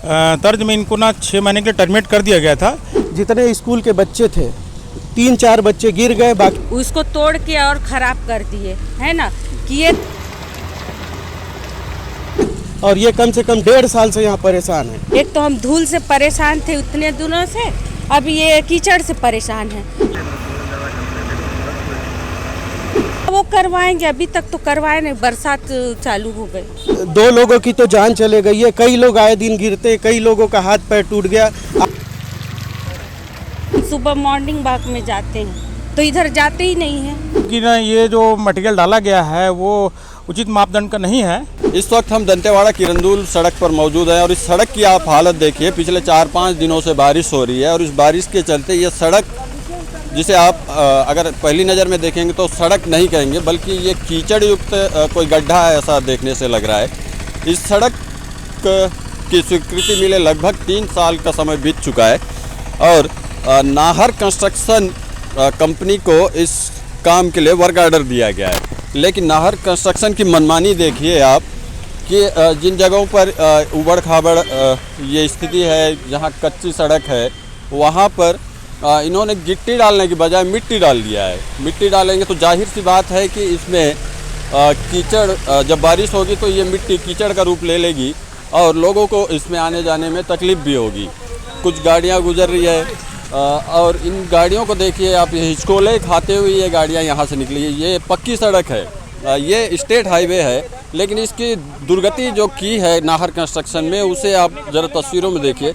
तर्ज में इनको ना 6 महीने के लिए टर्मिनेट कर दिया गया था। जितने स्कूल के बच्चे थे 3-4 बच्चे गिर गए, बाकी उसको तोड़ के और ख़राब कर दिए, है ना कि ये और ये कम से कम 1.5 साल से यहाँ परेशान है। एक तो हम धूल से परेशान थे उतने दिनों से, अब ये कीचड़ से परेशान है। वो करवाएंगे, अभी तक तो करवाए नहीं, बरसात चालू हो गई। 2 लोगों की तो जान चले गई है, कई लोग आए दिन गिरते, कई लोगों का हाथ पैर टूट गया। सुबह मॉर्निंग वॉक में जाते हैं तो इधर जाते ही नहीं है, क्योंकि ना ये जो मटेरियल डाला गया है वो उचित मापदंड का नहीं है। इस वक्त हम दंतेवाड़ा किरंदुल सड़क पर मौजूद हैं और इस सड़क की आप हालत देखिए। पिछले 4-5 दिनों से बारिश हो रही है और इस बारिश के चलते ये सड़क, जिसे आप अगर पहली नज़र में देखेंगे तो सड़क नहीं कहेंगे बल्कि ये कीचड़ युक्त कोई गड्ढा है, ऐसा देखने से लग रहा है। इस सड़क की स्वीकृति मिले लगभग 3 साल का समय बीत चुका है और नाहर कंस्ट्रक्शन कंपनी को इस काम के लिए वर्क ऑर्डर दिया गया है, लेकिन नाहर कंस्ट्रक्शन की मनमानी देखिए आप कि जिन जगहों पर उबड़ खाबड़ ये स्थिति है, जहां कच्ची सड़क है, वहां पर इन्होंने गिट्टी डालने की बजाय मिट्टी डाल दिया है। मिट्टी डालेंगे तो जाहिर सी बात है कि इसमें कीचड़, जब बारिश होगी तो ये मिट्टी कीचड़ का रूप ले लेगी और लोगों को इसमें आने जाने में तकलीफ़ भी होगी। कुछ गाड़ियाँ गुजर रही है और इन गाड़ियों को देखिए आप, ये हिचकोले खाते हुए ये गाड़ियाँ यहाँ से निकली है। ये पक्की सड़क है, ये स्टेट हाईवे है, लेकिन इसकी दुर्गति जो की है नाहर कंस्ट्रक्शन में, उसे आप ज़रा तस्वीरों में देखिए।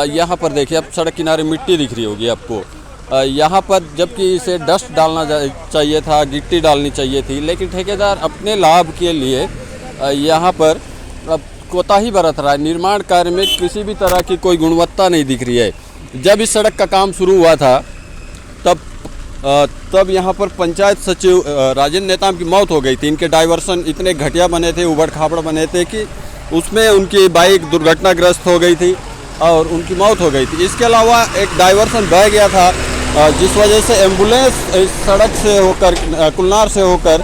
यहाँ पर देखिए, अब सड़क किनारे मिट्टी दिख रही होगी आपको। यहाँ पर जबकि इसे डस्ट डालना चाहिए था, गिट्टी डालनी चाहिए थी, लेकिन ठेकेदार अपने लाभ के लिए यहाँ पर कोताही बरत रहा है। निर्माण कार्य में किसी भी तरह की कोई गुणवत्ता नहीं दिख रही है। जब इस सड़क का काम शुरू हुआ था तब यहाँ पर पंचायत सचिव राजेंद्र नेताम की मौत हो गई थी। इनके डाइवर्सन इतने घटिया बने थे, उबड़ खाबड़ बने थे कि उसमें उनकी बाइक दुर्घटनाग्रस्त हो गई थी और उनकी मौत हो गई थी। इसके अलावा एक डाइवर्सन बह गया था जिस वजह से एम्बुलेंस इस सड़क से होकर कुलनार से होकर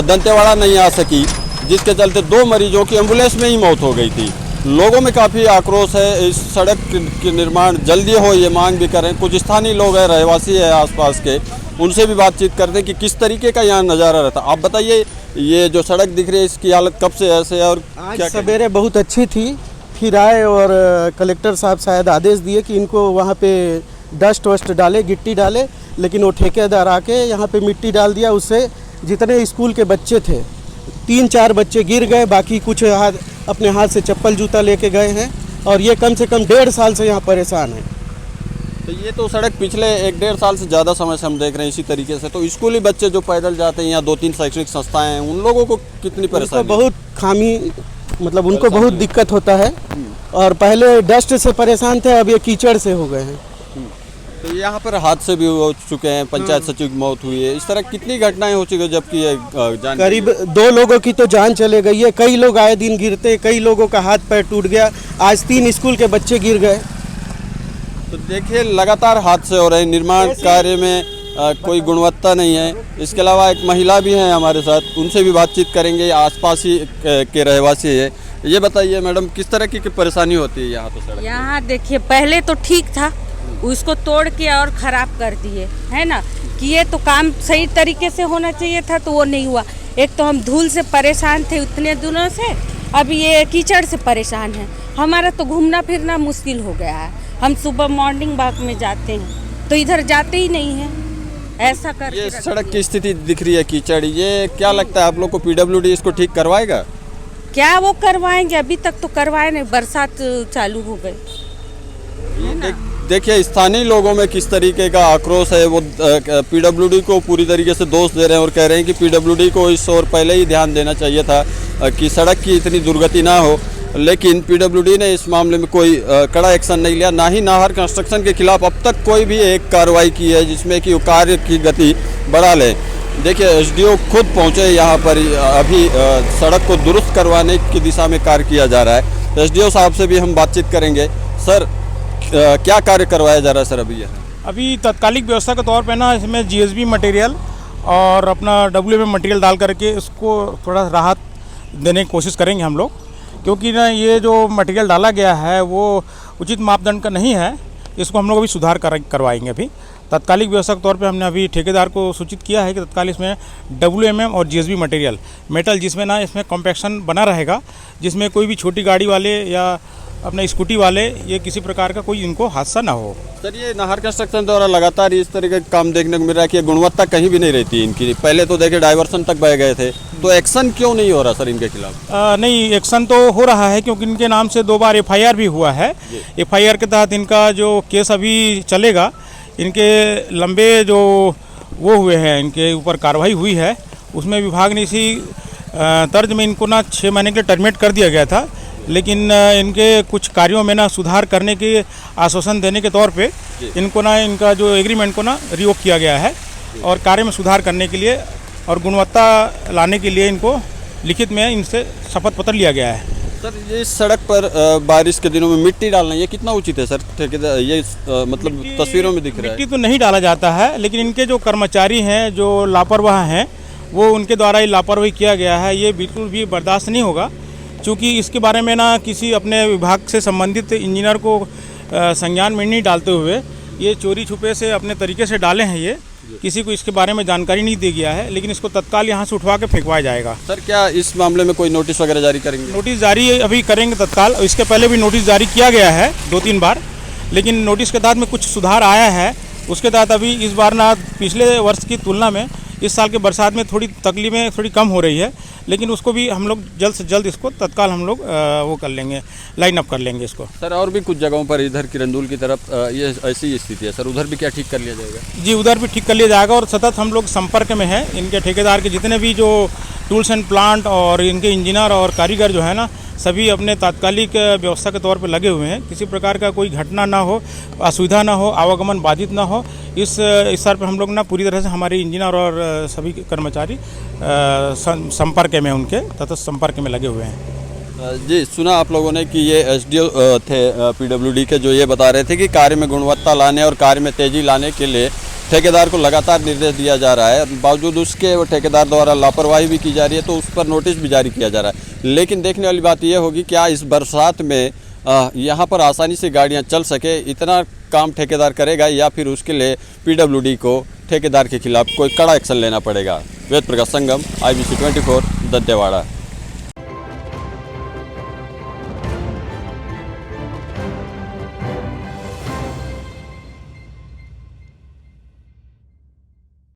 दंतेवाड़ा नहीं आ सकी, जिसके चलते 2 मरीजों की एम्बुलेंस में ही मौत हो गई थी। लोगों में काफ़ी आक्रोश है, इस सड़क के निर्माण जल्दी हो ये मांग भी करें। कुछ स्थानीय लोग हैं, रहवासी है आसपास के, उनसे भी बातचीत करते हैं कि किस तरीके का यहाँ नज़ारा रहता। आप बताइए, ये जो सड़क दिख रही है इसकी हालत कब से ऐसे है और आज सवेरे बहुत अच्छी थी, फिर आए और कलेक्टर साहब शायद आदेश दिए कि इनको वहाँ पे डस्ट वस्ट डाले, गिट्टी डाले, लेकिन वो ठेकेदार आके यहाँ पे मिट्टी डाल दिया। उससे जितने स्कूल के बच्चे थे 3-4 बच्चे गिर गए, बाकी कुछ अपने हाथ से चप्पल जूता लेके गए हैं और ये कम से कम 1.5 साल से यहाँ परेशान है। तो ये तो सड़क पिछले 1-1.5 साल से ज़्यादा समय से हम देख रहे हैं इसी तरीके से। तो स्कूली बच्चे जो पैदल जाते हैं, यहाँ 2-3 शैक्षणिक संस्थाएं हैं, उन लोगों को कितनी परेशानी? बहुत खामी, मतलब उनको बहुत दिक्कत होता है और पहले डस्ट से परेशान थे, अब ये कीचड़ से हो गए हैं। तो यहाँ पर हादसे भी हो चुके हैं, पंचायत सचिव की मौत हुई है, इस तरह कितनी घटनाएं हो चुकी है, जबकि ये करीब 2 लोगों की तो जान चले गई है, कई लोग आए दिन गिरते, कई लोगों का हाथ पैर टूट गया। आज 3 स्कूल के बच्चे गिर गए। तो देखिए लगातार हादसे हो रहे हैं, निर्माण कार्य में कोई गुणवत्ता नहीं है। इसके अलावा एक महिला भी हैं हमारे साथ, उनसे भी बातचीत करेंगे, आसपास ही के रहवासी है। ये बताइए मैडम, किस तरह की परेशानी होती है यहाँ तो सड़क? यहाँ देखिए, पहले तो ठीक था, उसको तोड़ के और ख़राब कर दिए, है ना कि ये तो काम सही तरीके से होना चाहिए था, तो वो नहीं हुआ। एक तो हम धूल से परेशान थे उतने दिनों से, अब ये कीचड़ से परेशान है। हमारा तो घूमना फिरना मुश्किल हो गया है। हम सुबह मॉर्निंग वॉक में जाते हैं तो इधर जाते ही नहीं है, ऐसा कर। ये सड़क की स्थिति दिख रही है कीचड़, ये क्या लगता है आप लोग को PWD इसको ठीक करवाएगा? क्या वो करवाएंगे, अभी तक तो करवाए नहीं, बरसात चालू हो गई। देखिए स्थानीय लोगों में किस तरीके का आक्रोश है। वो PWD को पूरी तरीके से दोष दे रहे हैं और कह रहे हैं कि PWD को इस ओर पहले ही ध्यान देना चाहिए था कि सड़क की इतनी दुर्गति ना हो, लेकिन PWD ने इस मामले में कोई कड़ा एक्शन नहीं लिया। ना ही नाहर कंस्ट्रक्शन के खिलाफ अब तक कोई भी एक कार्रवाई की है जिसमें कि कार्य की गति बढ़ा ले। देखिए SDO खुद पहुंचे यहाँ पर, अभी सड़क को दुरुस्त करवाने की दिशा में कार्य किया जा रहा है। SDO साहब से भी हम बातचीत करेंगे। सर, क्या कार्य करवाया जा रहा है सर अभी यहाँ? अभी तात्कालिक व्यवस्था के तौर पे ना इसमें GSB मटेरियल और अपना WM मटेरियल डाल करके इसको थोड़ा राहत देने की कोशिश करेंगे हम लोग। क्योंकि ना ये जो मटेरियल डाला गया है वो उचित मापदंड का नहीं है। इसको हम लोग अभी सुधार करवाएंगे। अभी तात्कालिक व्यवस्था के तौर पे हमने अभी ठेकेदार को सूचित किया है कि तत्काल इसमें WMM और GSB मटेरियल मेटल, जिसमें ना इसमें कॉम्पैक्शन बना रहेगा, जिसमें कोई भी छोटी गाड़ी वाले या अपने स्कूटी वाले ये किसी प्रकार का कोई इनको हादसा ना हो। सर, ये नाहर कंस्ट्रक्शन द्वारा लगातार इस तरह के काम देखने को मिल रहा है कि गुणवत्ता कहीं भी नहीं रहती इनकी। पहले तो देखिए डाइवर्सन तक बह गए थे, तो एक्शन क्यों नहीं हो रहा सर इनके खिलाफ? नहीं, एक्शन तो हो रहा है क्योंकि इनके नाम से 2 बार FIR भी हुआ है। FIR के तहत इनका जो केस अभी चलेगा, इनके लंबे जो वो हुए हैं, इनके ऊपर कार्रवाई हुई है, उसमें विभाग ने इसी तर्ज में इनको ना 6 महीने के लिए टर्मिनेट कर दिया गया था। लेकिन इनके कुछ कार्यों में ना सुधार करने के आश्वासन देने के तौर पे इनको ना इनका जो एग्रीमेंट को ना रिवोक किया गया है और कार्य में सुधार करने के लिए और गुणवत्ता लाने के लिए इनको लिखित में इनसे शपथ पत्र लिया गया है। सर, ये सड़क पर बारिश के दिनों में मिट्टी डालना ये कितना उचित है सर? ठेकेदार ये मतलब तस्वीरों में दिख रहा है। मिट्टी तो नहीं डाला जाता है, लेकिन इनके जो कर्मचारी हैं जो लापरवाह हैं, वो उनके द्वारा ये लापरवाही किया गया है। ये बिल्कुल भी बर्दाश्त नहीं होगा, क्योंकि इसके बारे में ना किसी अपने विभाग से संबंधित इंजीनियर को संज्ञान में नहीं डालते हुए ये चोरी छुपे से अपने तरीके से डाले हैं। ये किसी को इसके बारे में जानकारी नहीं दी गया है, लेकिन इसको तत्काल यहाँ से उठवा के फेंकवाया जाएगा। सर, क्या इस मामले में कोई नोटिस वगैरह जारी करेंगे? नोटिस जारी अभी करेंगे तत्काल। इसके पहले भी नोटिस जारी किया गया है 2-3 बार, लेकिन नोटिस के तहत में कुछ सुधार आया है। उसके तहत अभी इस बार ना पिछले वर्ष की तुलना में इस साल के बरसात में थोड़ी तकलीफें थोड़ी कम हो रही है, लेकिन उसको भी हम लोग जल्द से जल्द इसको तत्काल हम लोग वो कर लेंगे, लाइन अप कर लेंगे इसको। सर, और भी कुछ जगहों पर इधर किरंदुल की तरफ ये ऐसी स्थिति है सर, उधर भी क्या ठीक कर लिया जाएगा? जी, उधर भी ठीक कर लिया जाएगा और सतत हम लोग संपर्क में हैं। इनके ठेकेदार के जितने भी जो टूल्स एंड प्लांट और इनके इंजीनियर और कारीगर जो है ना, सभी अपने तात्कालिक व्यवस्था के तौर पे लगे हुए हैं। किसी प्रकार का कोई घटना ना हो, असुविधा ना हो, आवागमन बाधित ना हो, इस स्तर पर हम लोग ना पूरी तरह से हमारे इंजीनियर और सभी कर्मचारी संपर्क में उनके तथा संपर्क में लगे हुए हैं। जी, सुना आप लोगों ने कि ये SDO थे PWD के, जो ये बता रहे थे कि कार्य में गुणवत्ता लाने और कार्य में तेज़ी लाने के लिए ठेकेदार को लगातार निर्देश दिया जा रहा है। बावजूद उसके वो ठेकेदार द्वारा लापरवाही भी की जा रही है, तो उस पर नोटिस भी जारी किया जा रहा है। लेकिन देखने वाली बात यह होगी क्या इस बरसात में यहाँ पर आसानी से गाड़ियाँ चल सके, इतना काम ठेकेदार करेगा, या फिर उसके लिए PWD को ठेकेदार के खिलाफ कोई कड़ा एक्शन लेना पड़ेगा। वेद प्रकाश संगम, IBC 24, दंतेवाड़ा।